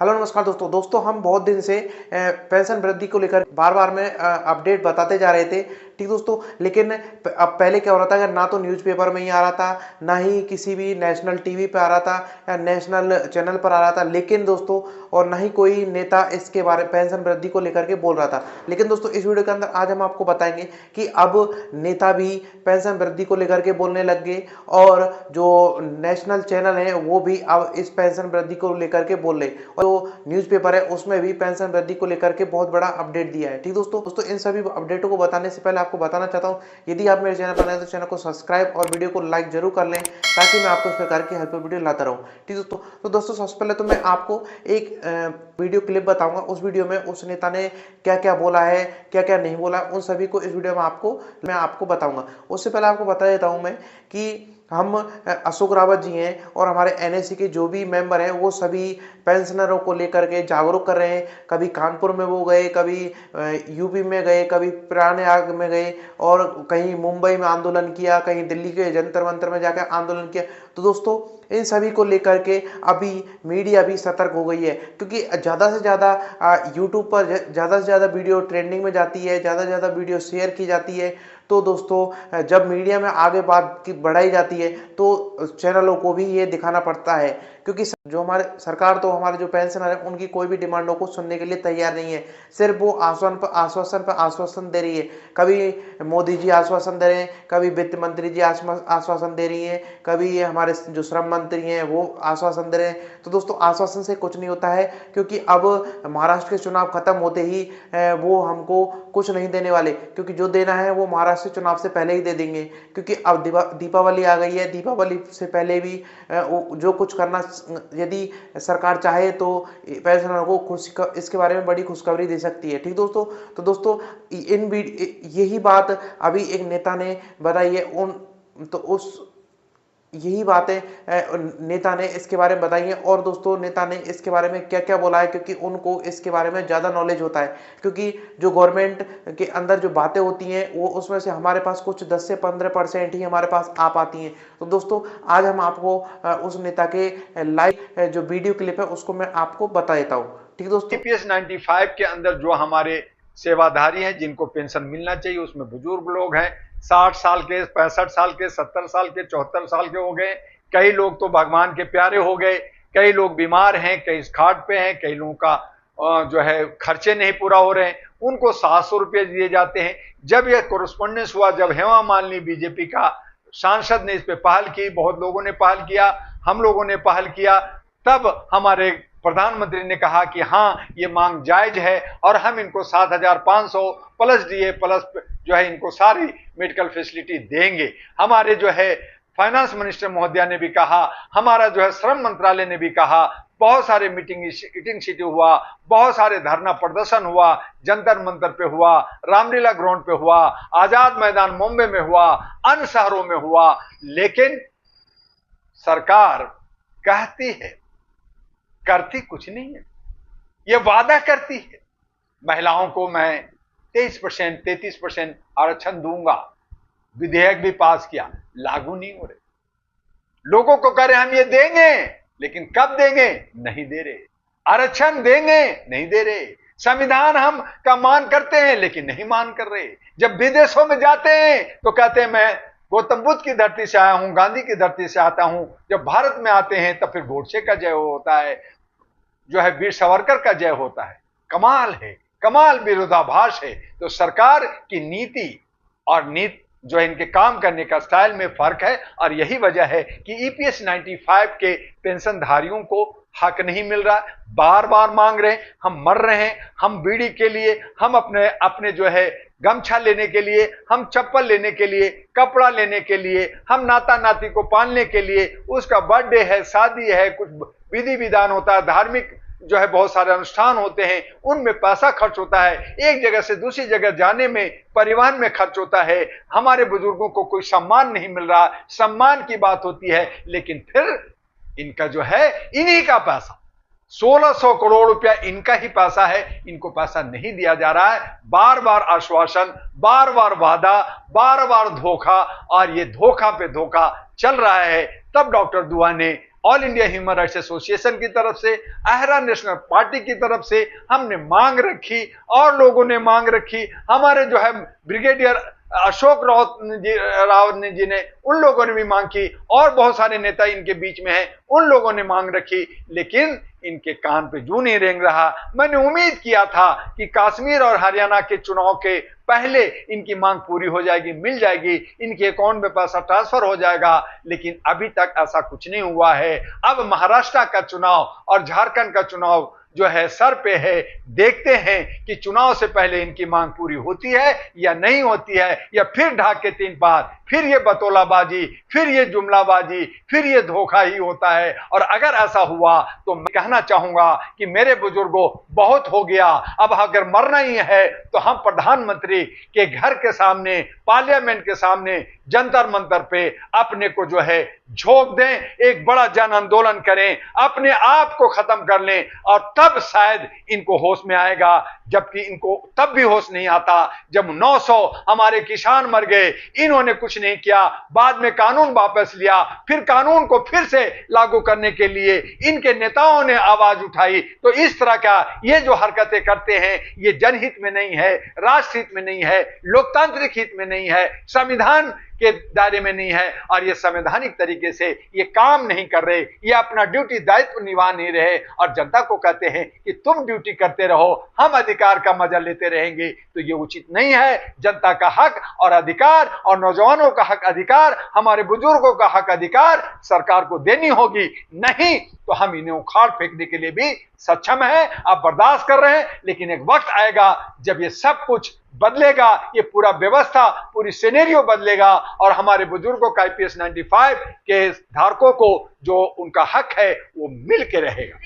Hello नमस्कार दोस्तों हम बहुत दिन से पेंशन वृद्धि को लेकर बार बार में अपडेट बताते जा रहे थे। ठीक दोस्तों, लेकिन अब पहले क्या हो रहा था, अगर ना तो न्यूज़पेपर में ही आ रहा था, ना ही किसी भी नेशनल टीवी पे आ रहा था या नेशनल चैनल पर आ रहा था, लेकिन दोस्तों और ना ही कोई नेता इसके बारे पेंशन वृद्धि को लेकर के बोल रहा था। लेकिन दोस्तों इस वीडियो के अंदर आज हम आपको बताएंगे कि अब नेता भी पेंशन वृद्धि को लेकर के बोलने लग गए और जो नेशनल चैनल है वो भी अब इस पेंशन वृद्धि को लेकर के बोल रहे, और न्यूज़पेपर है उसमें भी पेंशन वृद्धि को लेकर के बहुत बड़ा अपडेट दिया है। ठीक दोस्तों इन सभी अपडेटों को बताने से पहले आपको बताना चाहता हूं, यदि आप मेरे चैनल पर नए तो चैनल को सब्सक्राइब और वीडियो को लाइक जरूर कर लें, ताकि मैं आपको इस प्रकार की हेल्पफुल वीडियो लाता रहूं। ठीक दोस्तों सबसे पहले तो मैं आपको एक वीडियो क्लिप बताऊंगा। उस वीडियो में उस नेता ने क्या क्या बोला है, क्या क्या नहीं बोला, उन सभी को इस वीडियो में मैं आपको बताऊंगा। उससे पहले आपको बता देता हूं मैं कि हम अशोक रावत जी हैं और हमारे एनएससी के जो भी मेंबर हैं वो सभी पेंशनरों को लेकर के जागरूक कर रहे हैं। कभी कानपुर में वो गए, कभी यूपी में गए, कभी प्रयागराज में गए और कहीं मुंबई में आंदोलन किया, कहीं दिल्ली के जंतर मंतर में जाकर आंदोलन किया। तो दोस्तों इन सभी को लेकर के अभी मीडिया भी सतर्क हो गई है, क्योंकि ज़्यादा से ज़्यादा यूट्यूब पर ज़्यादा से ज़्यादा वीडियो ट्रेंडिंग में जाती है, ज़्यादा से ज़्यादा वीडियो शेयर की जाती है। तो दोस्तों जब मीडिया में आगे बात की बढ़ाई जाती है तो चैनलों को भी ये दिखाना पड़ता है, क्योंकि जो हमारे सरकार तो हमारे जो पेंशनर है उनकी कोई भी डिमांडों को सुनने के लिए तैयार नहीं है। सिर्फ वो आश्वासन पर आश्वासन दे रही है। कभी मोदी जी आश्वासन दे रहे हैं, कभी वित्त मंत्री जी आश्वासन दे रही हैं, कभी हमारे जो श्रम मंत्री हैं वो आश्वासन दे रहे हैं। तो दोस्तों आश्वासन से कुछ नहीं होता है, क्योंकि अब महाराष्ट्र के चुनाव खत्म होते ही वो हमको कुछ नहीं देने वाले, क्योंकि जो देना है वो महाराष्ट्र चुनाव से पहले ही दे देंगे। क्योंकि अब दीपावली आ गई है, दीपावली से पहले भी जो कुछ करना यदि सरकार चाहे तो पेंशनरों को इसके बारे में बड़ी खुशखबरी दे सकती है। ठीक दोस्तों यही बात अभी एक नेता ने बताई है। यही बातें नेता ने इसके बारे में बताई हैं। और दोस्तों नेता ने इसके बारे में क्या क्या बोला है, क्योंकि उनको इसके बारे में ज़्यादा नॉलेज होता है, क्योंकि जो गवर्नमेंट के अंदर जो बातें होती हैं वो उसमें से हमारे पास कुछ 10 से 15% ही हमारे पास आ पाती हैं। तो दोस्तों आज हम आपको उस नेता के लाइव जो वीडियो क्लिप है उसको मैं आपको बता देता हूँ। ठीक दोस्तों, ईपीएस 95 के अंदर जो हमारे सेवाधारी हैं जिनको पेंशन मिलना चाहिए, उसमें बुजुर्ग लोग हैं, 60 साल के, 65 साल के, 70 साल के, 74 साल के हो गए। कई लोग तो भगवान के प्यारे हो गए, कई लोग बीमार हैं, कई खाट पे हैं, कई लोगों का जो है खर्चे नहीं पूरा हो रहे हैं, उनको 700 रुपये दिए जाते हैं। जब यह कोरस्पोंडेंस हुआ, जब हेमा मालिनी बीजेपी का सांसद ने इस पे पहल की, बहुत लोगों ने पहल किया, हम लोगों ने पहल किया, तब हमारे प्रधानमंत्री ने कहा कि हाँ ये मांग जायज है और हम इनको 7,500 प्लस डीए प्लस जो है इनको सारी मेडिकल फैसिलिटी देंगे। हमारे जो है फाइनेंस मिनिस्टर महोदया ने भी कहा, हमारा जो है श्रम मंत्रालय ने भी कहा, बहुत सारे मीटिंग सिटी हुआ, बहुत सारे धरना प्रदर्शन हुआ, जंतर मंतर पे हुआ, रामलीला ग्राउंड पे हुआ, आजाद मैदान मुंबई में हुआ, अन्य शहरों में हुआ। लेकिन सरकार कहती है, करती कुछ नहीं है। यह वादा करती है, महिलाओं को मैं 23%, 33% आरक्षण दूंगा, विधेयक भी पास किया, लागू नहीं हो रहे। लोगों को कह रहे हम ये देंगे, लेकिन कब देंगे नहीं दे रहे। आरक्षण देंगे नहीं दे रहे। संविधान हम का मान करते हैं लेकिन नहीं मान कर रहे। जब विदेशों में जाते हैं तो कहते हैं मैं गौतम बुद्ध की धरती से आया हूं, गांधी की धरती से आता हूं। जब भारत में आते हैं तब फिर गोडसे का जय होता है, जो है वीर सावरकर का जय होता है। कमाल है, कमाल विरोधाभास है। तो सरकार की नीति और नीति जो है इनके काम करने का स्टाइल में फर्क है, और यही वजह है कि ईपीएस 95 के पेंशनधारियों को हक नहीं मिल रहा। बार बार मांग रहे हैं, हम मर रहे हैं, हम बीड़ी के लिए, हम अपने जो है गमछा लेने के लिए, हम चप्पल लेने के लिए, कपड़ा लेने के लिए, हम नाता नाती को पालने के लिए, उसका बर्थडे है, शादी है, कुछ विधि विधान होता है, धार्मिक जो है बहुत सारे अनुष्ठान होते हैं, उनमें पैसा खर्च होता है, एक जगह से दूसरी जगह जाने में, परिवहन में खर्च होता है। हमारे बुजुर्गों को कोई सम्मान नहीं मिल रहा। सम्मान की बात होती है, लेकिन फिर इनका जो है इन्हीं का पैसा 1600 करोड़ रुपया इनका ही पैसा है, इनको पैसा नहीं दिया जा रहा है। बार बार आश्वासन, बार बार वादा, बार बार धोखा, और ये धोखा पे धोखा चल रहा है। तब डॉक्टर दुआ ने all India human rights association की तरफ से, अहरा नेशनल पार्टी की तरफ से हमने मांग रखी और लोगों ने मांग रखी। हमारे जो है ब्रिगेडियर अशोक रावत जी ने, उन लोगों ने भी मांग की और बहुत सारे नेता इनके बीच में हैं, उन लोगों ने मांग रखी, लेकिन इनके कान पे जूं नहीं रेंग रहा। मैंने उम्मीद किया था कि कश्मीर और हरियाणा के चुनाव के पहले इनकी मांग पूरी हो जाएगी, मिल जाएगी, इनके अकाउंट में पैसा ट्रांसफर हो जाएगा, लेकिन अभी तक ऐसा कुछ नहीं हुआ है। अब महाराष्ट्र का चुनाव और झारखंड का चुनाव जो है सर पे है। देखते हैं कि चुनाव से पहले इनकी मांग पूरी होती है या नहीं होती है, या फिर ढाक के 3 पार, फिर ये बतौलाबाजी, फिर ये जुमलाबाजी, फिर ये धोखा ही होता है। और अगर ऐसा हुआ तो मैं कहना चाहूंगा कि मेरे बुजुर्गों, बहुत हो गया। अब अगर मरना ही है तो हम प्रधानमंत्री के घर के सामने, पार्लियामेंट के सामने, जंतर मंतर पे अपने को जो है झोंक दें, एक बड़ा जन आंदोलन करें, अपने आप को खत्म कर लें, और तब शायद इनको होश में आएगा। जबकि इनको तब भी होश नहीं आता जब 900 हमारे किसान मर गए, इन्होंने कुछ नहीं किया, बाद में कानून वापस लिया, फिर कानून को फिर से लागू करने के लिए इनके नेताओं ने आवाज उठाई। तो इस तरह का ये जो हरकतें करते हैं, ये जनहित में नहीं है, राष्ट्र हित में नहीं है, लोकतांत्रिक हित में नहीं है, संविधान के दायरे में नहीं है, और ये संवैधानिक तरीके से ये काम नहीं कर रहे, ये अपना ड्यूटी दायित्व निभा नहीं रहे, और जनता को कहते हैं कि तुम ड्यूटी करते रहो, हम अधिकार का मजा लेते रहेंगे। तो ये उचित नहीं है। जनता का हक और अधिकार, और नौजवानों का हक अधिकार, हमारे बुजुर्गों का हक अधिकार सरकार को देनी होगी, नहीं तो हम इन्हें उखाड़ फेंकने के लिए भी सक्षम है। आप बर्दाश्त कर रहे हैं, लेकिन एक वक्त आएगा जब ये सब कुछ बदलेगा, ये पूरा व्यवस्था, पूरी सिनेरियो बदलेगा, और हमारे बुजुर्गों का IPS 95 के धारकों को जो उनका हक है वो मिल के रहेगा।